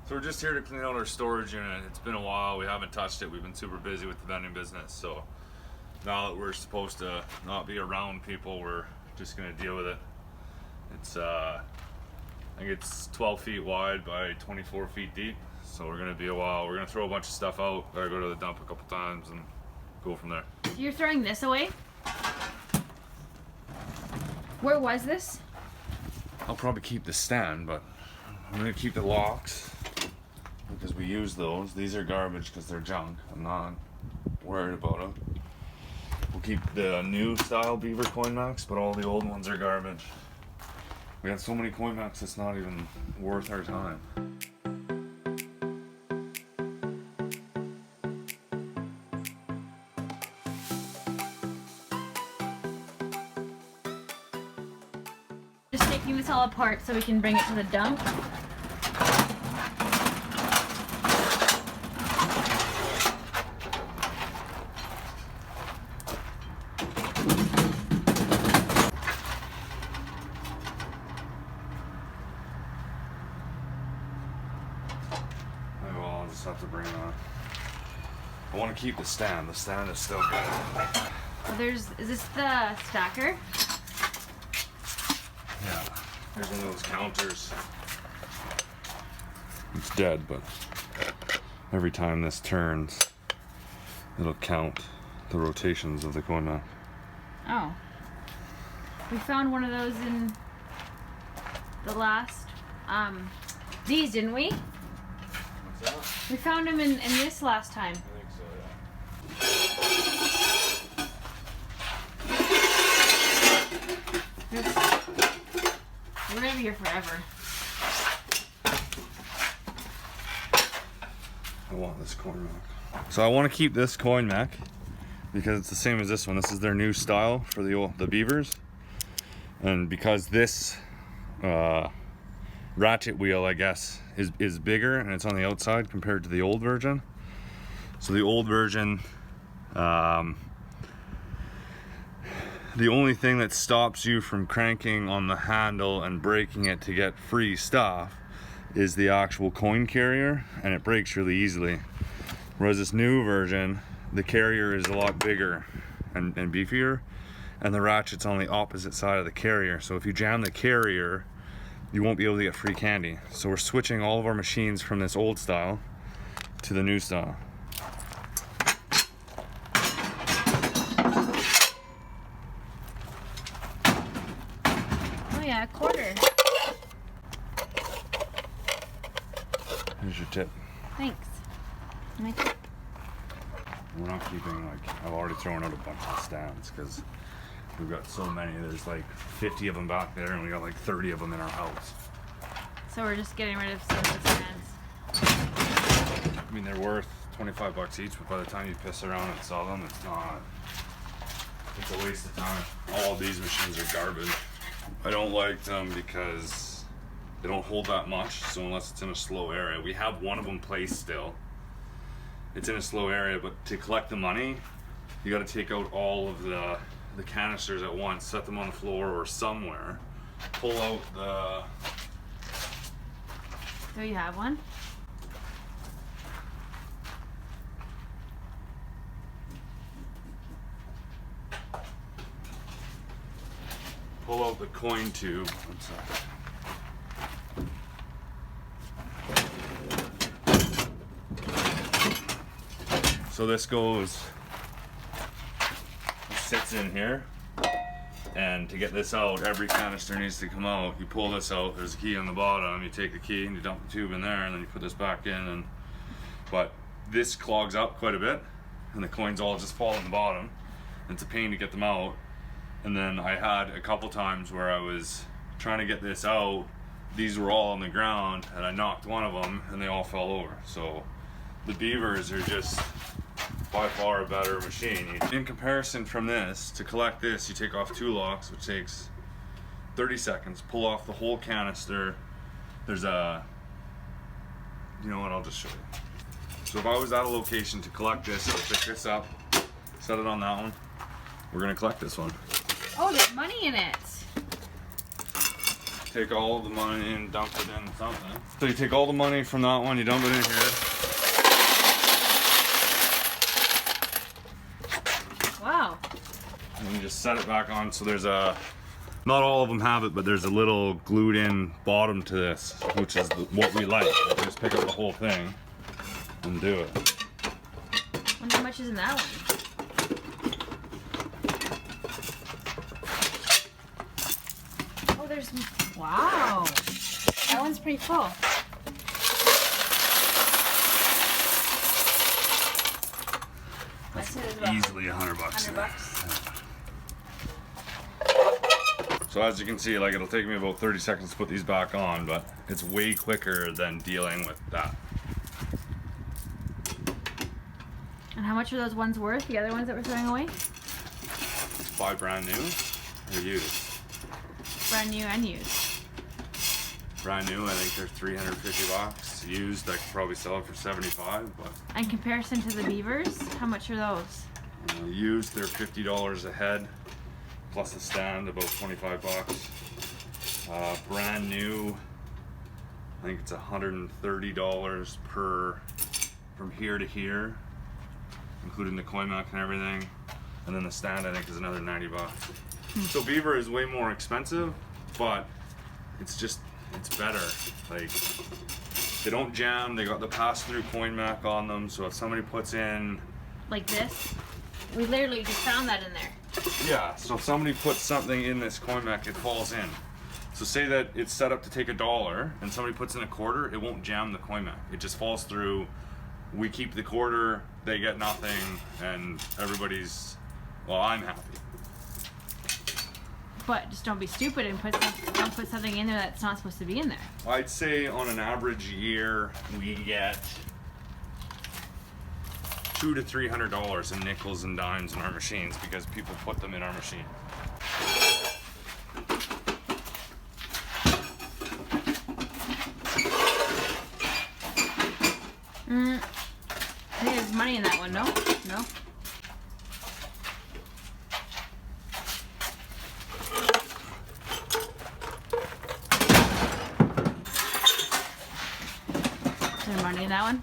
So we're just here to clean out our storage unit. It's been a while, we haven't touched it. We've been super busy with the vending business. So now that we're supposed to not be around people, we're just gonna deal with it. It's I think it's 12 feet wide by 24 feet deep. So we're gonna be a while. We're gonna throw a bunch of stuff out. Gotta go to the dump a couple times and go from there. You're throwing this away? Where was this? I'll probably keep the stand, but I'm gonna keep the locks because we use those. These are garbage because they're junk. I'm not worried about them. We'll keep the new style beaver coin max, but all the old ones are garbage. We got so many coin max, it's not even worth our time. Just taking this all apart so we can bring it to the dump. Well, I'll just have to bring it on. I want to keep the stand. The stand is still good. Oh, is this the stacker? Yeah, there's one of those counters. It's dead, but every time this turns, it'll count the rotations of the coin map. Oh. We found one of those in the last, these, didn't we? What's that? We found them in this last time. I think so, We're gonna be here forever. I want this coin mech. So I want to keep this coin mech because it's the same as this one. This is their new style for the beavers, and because this ratchet wheel, I guess, is bigger and it's on the outside compared to the old version. So the old version, the only thing that stops you from cranking on the handle and breaking it to get free stuff is the actual coin carrier, and it breaks really easily. Whereas this new version, the carrier is a lot bigger and beefier, and the ratchet's on the opposite side of the carrier. So if you jam the carrier, you won't be able to get free candy. So we're switching all of our machines from this old style to the new style. Oh yeah, a quarter. Here's your tip. Thanks. My tip. We're not keeping, like, I've already thrown out a bunch of stands because we've got so many. There's like 50 of them back there, and we got like 30 of them in our house. So we're just getting rid of some of the stands. I mean, they're worth 25 bucks each, but by the time you piss around and sell them, it's a waste of time. All of these machines are garbage. I don't like them because they don't hold that much, so unless it's in a slow area. We have one of them placed still. It's in a slow area, but to collect the money, you got to take out all of the canisters at once, set them on the floor or somewhere, pull out the... Do you have one? Pull out the coin tube. One second. So this sits in here, and to get this out, every canister needs to come out. You pull this out, there's a key on the bottom, you take the key and you dump the tube in there, and then you put this back in, but this clogs up quite a bit, and the coins all just fall in the bottom. It's a pain to get them out. And then I had a couple times where I was trying to get this out, these were all on the ground, and I knocked one of them and they all fell over. So the beavers are just by far a better machine. In comparison from this, to collect this, you take off 2 locks, which takes 30 seconds, pull off the whole canister. There's a, you know what, I'll just show you. So if I was at a location to collect this, I'll pick this up, set it on that one. We're gonna collect this one. Oh, there's money in it. take all the money and dump it in something. So you take all the money from that one, you dump it in here. Wow. And you just set it back on. So there's a, not all of them have it, but there's a little glued in bottom to this, which is what we like. You just pick up the whole thing and do it. I wonder how much is in that one. Oh, there's, wow. That one's pretty full. That's Easily $100. $100. So as you can see, like it'll take me about 30 seconds to put these back on, but it's way quicker than dealing with that. And how much are those ones worth? The other ones that we're throwing away? Buy brand new or used? Brand new and used. Brand new, I think they're $350. Used, I could probably sell it for 75, but. In comparison to the beavers, how much are those? Used, they're $50 a head, plus a stand, about 25 bucks. Brand new, I think it's $130 per, from here to here, including the coin mount and everything. And then the stand, I think, is another 90 bucks. So beaver is way more expensive, but it's just, it's better. Like, they don't jam, they got the pass-through coin mac on them, so if somebody puts in... Like this? We literally just found that in there. Yeah, so if somebody puts something in this coin mac, it falls in. So say that it's set up to take $1 and somebody puts in a quarter, it won't jam the coin mac. It just falls through. We keep the quarter, they get nothing, and everybody's, well, I'm happy. But just don't be stupid and don't put something in there that's not supposed to be in there. I'd say on an average year, we get $200 to $300 in nickels and dimes in our machines because people put them in our machine. I think there's money in that one, no? No? Is there money in that one?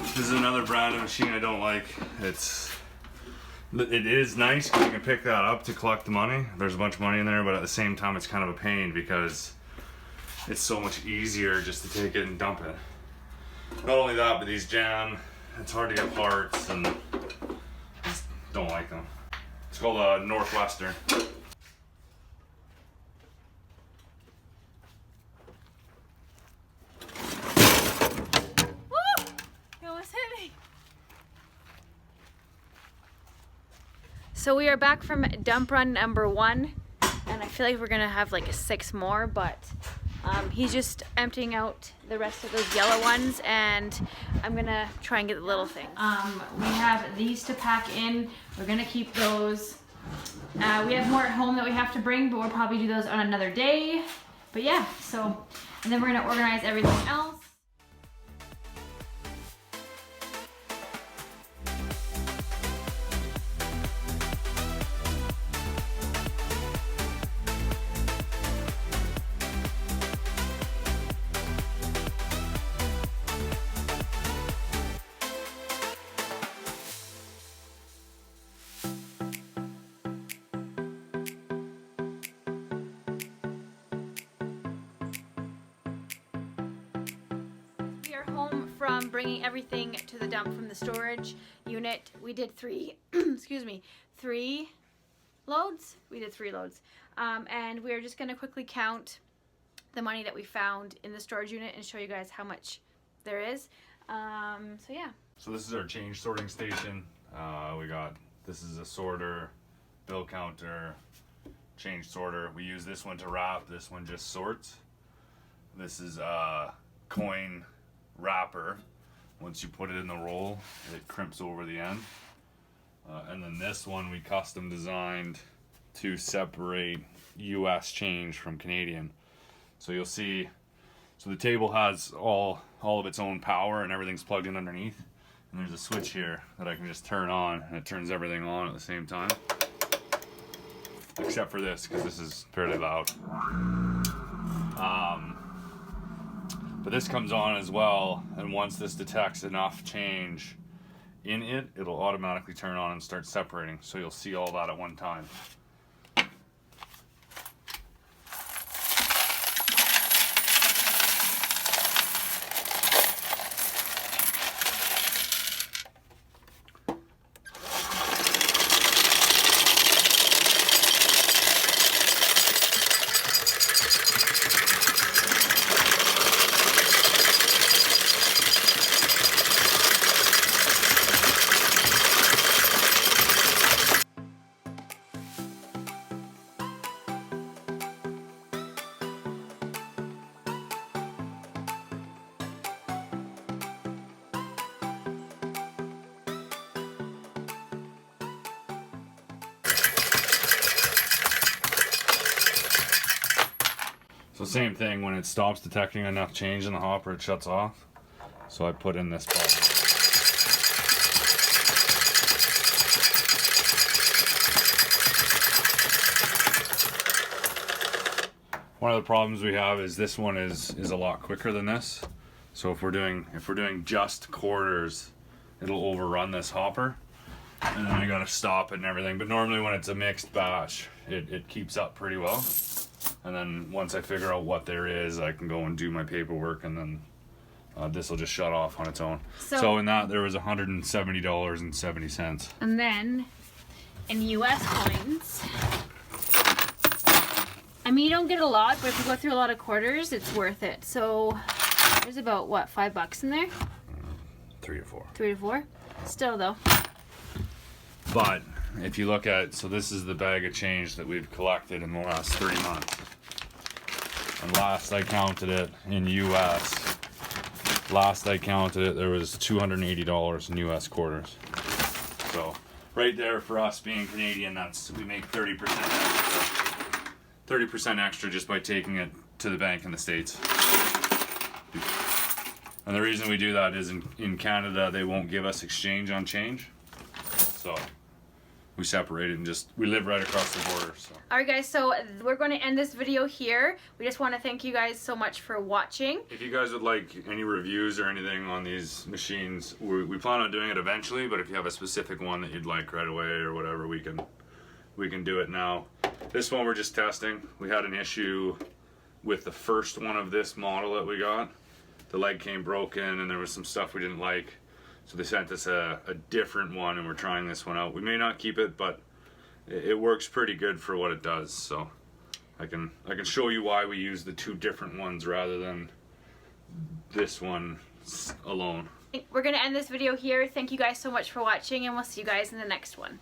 This is another brand of machine I don't like. It is nice because you can pick that up to collect the money. There's a bunch of money in there, but at the same time it's kind of a pain because it's so much easier just to take it and dump it. Not only that, but these jam, it's hard to get parts and just don't like them. It's called a Northwestern. So we are back from dump run number 1, and I feel like we're gonna have like 6 more, but he's just emptying out the rest of those yellow ones, and I'm gonna try and get the little things. We have these to pack in. We're gonna keep those. We have more at home that we have to bring, but we'll probably do those on another day. But yeah, so, and then we're gonna organize everything else. From bringing everything to the dump from the storage unit. We did 3 excuse me, 3 loads. We did 3 loads, and we're just gonna quickly count the money that we found in the storage unit and show you guys how much there is. So yeah, so this is our change sorting station. This is a sorter, bill counter, change sorter. We use this one to wrap, this one just sorts. This is a coin wrapper. Once you put it in the roll, it crimps over the end. And then this one we custom designed to separate US change from Canadian. So you'll see, so the table has all of its own power and everything's plugged in underneath. And there's a switch here that I can just turn on, and it turns everything on at the same time. Except for this, because this is fairly loud. But this comes on as well, and once this detects enough change in it, it'll automatically turn on and start separating. So you'll see all that at one time. So same thing, when it stops detecting enough change in the hopper, it shuts off. So I put in this button. One of the problems we have is this one is a lot quicker than this. So if we're doing just quarters, it'll overrun this hopper, and then I gotta stop it and everything. But normally when it's a mixed batch, it keeps up pretty well. And then once I figure out what there is, I can go and do my paperwork, and then this will just shut off on its own. So in that, there was $170.70. And then in US coins, I mean, you don't get a lot, but if you go through a lot of quarters, it's worth it. So there's about, what, $5 in there? 3 or 4. 3 to 4? Still, though. But if you look at, so this is the bag of change that we've collected in the last 3 months. And last I counted it in US, there was $280 in US quarters. So right there, for us being Canadian, we make 30% extra just by taking it to the bank in the States. And the reason we do that is in Canada, they won't give us exchange on change. So we separate it and we live right across the border. So. Alright guys, so we're going to end this video here. We just want to thank you guys so much for watching. If you guys would like any reviews or anything on these machines, we plan on doing it eventually, but if you have a specific one that you'd like right away or whatever, we can do it now. This one we're just testing. We had an issue with the first one of this model that we got. The leg came broken and there was some stuff we didn't like. So they sent us a different one, and we're trying this one out. We may not keep it, but it works pretty good for what it does. So I can show you why we use the 2 different ones rather than this one alone. We're going to end this video here. Thank you guys so much for watching, and we'll see you guys in the next one.